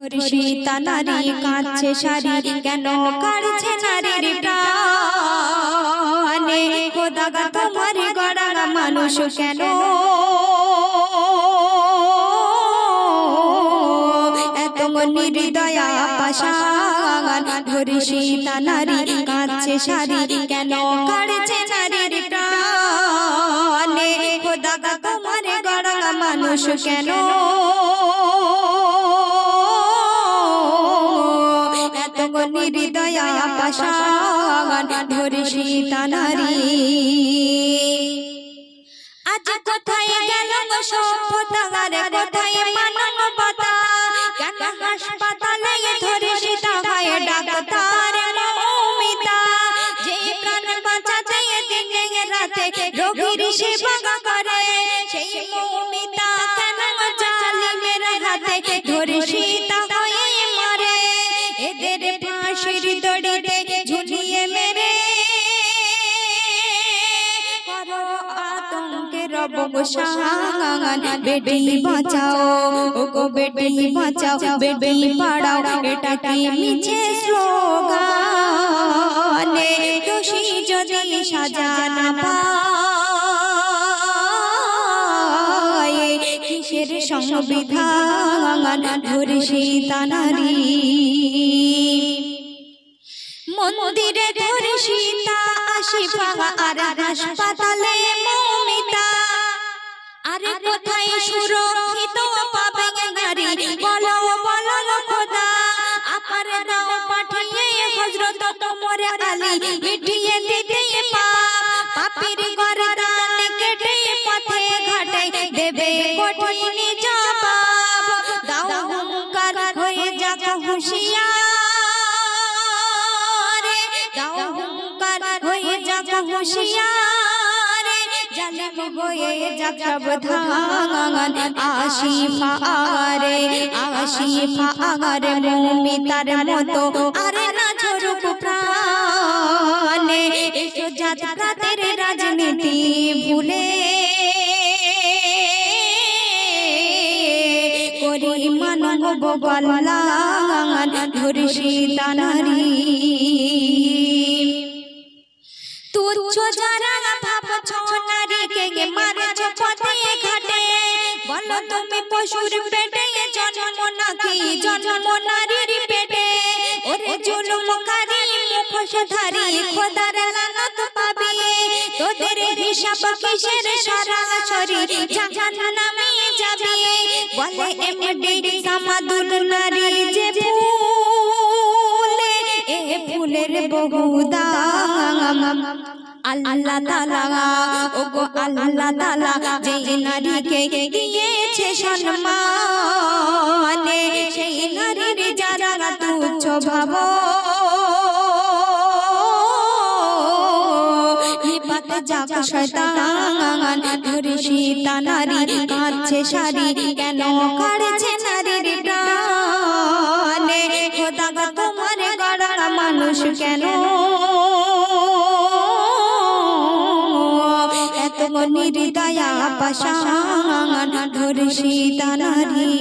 ঋষিতা নারী কাঁদছে শাড়ি, কেন কাড়ছে নারীর প্রাণে? খোদা গো তোমার গড়া মানুষ কেন এত নির্দয়া পাষাণ? ঋষিতা নারী কাঁদছে শাড়ি, কেন কাড়ছে নারীর প্রাণে? খোদা গো তোমার গড়া মানুষ কেন নির্দয়া পাষাণ? ঋষিতা নারী আজ কোথায় গেল সভ্যতা, কোথায় মানবতা? কেন হাসপাতালে ঋষিতা হয় ডাক্তার মৌমিতা? যে প্রাণ বাঁচাতে দিনে রাতে রোগীর সেবা করে, সেই মৌমিতা কেন জালিমের হাতে ঋষিতা হয়ে মরে? এদের ফাঁসির দড়িতে ঝুলিয়ে মেরে করো আতঙ্কের অবসান। বেটি বাঁচাও ওগো বেটি বাঁচাও, বেটি পড়াও, এটা কি মিছে স্লোগান? দোষী যদি সাজা না পায়, কিসের সংবিধান? ঋষিতা নারী মন্দিরে ঋষিতা আসিফা, আর হাসপাতালে মৌমিতা। আরে কোথায় সুরক্ষিত পাবে নারী? বলো বলো খোদা, আমার দাও পাঠিয়ে হযরত ওমর আলী মিটিয়ে দিতে পাপ। পাপীর গর্দান কেটে পথে ঘাটে দেবে কঠিন জবাব। দাও হুঙ্কার হয়ে যাক হুঁশিয়ার, দাও হুঙ্কার হয়ে যাক হুঁশিয়ার, জালিম হয়ে যাক সাবধান। আসিফা আরে আসিফা আরে মৌমিতার মতো আরে না ঝরুক প্রাণে। এসো জাতপাতের রাজনীতি ভুলে করি মানব কল্যাণ। ঋষিতা নারী তুচ্ছ যারা ভাবছ নারীকে মারছ পথে ঘাটে, বলো তুমি পশুর পেটে জন্ম নাকি জন্ম নারীর পেটে? ওরে জুলুমকারী মুখোশধারী খোদার লানত পাবি, তোদের হিসাব কিসের সরাসরি জাহান্নামে যাবি। বলে এমডি সামাদুল নারী যে ফুল, এ ফুলের বহু দাম আল্লাহ তাআলা, ওগো আল্লাহ তাআলা যে নারীকে দিয়েছে সম্মান, সেই নারীর যারা তুচ্ছ ভাবো নিপাত যাক শয়তান। ঋষিতা নারী কাঁদছে শাড়ি, কেন কাড়ছে নারীর প্রাণে? খোদা গো তোমার গড়া মানুষ কেন এত নির্দয়া পাষাণ? ঋষিতা নারী।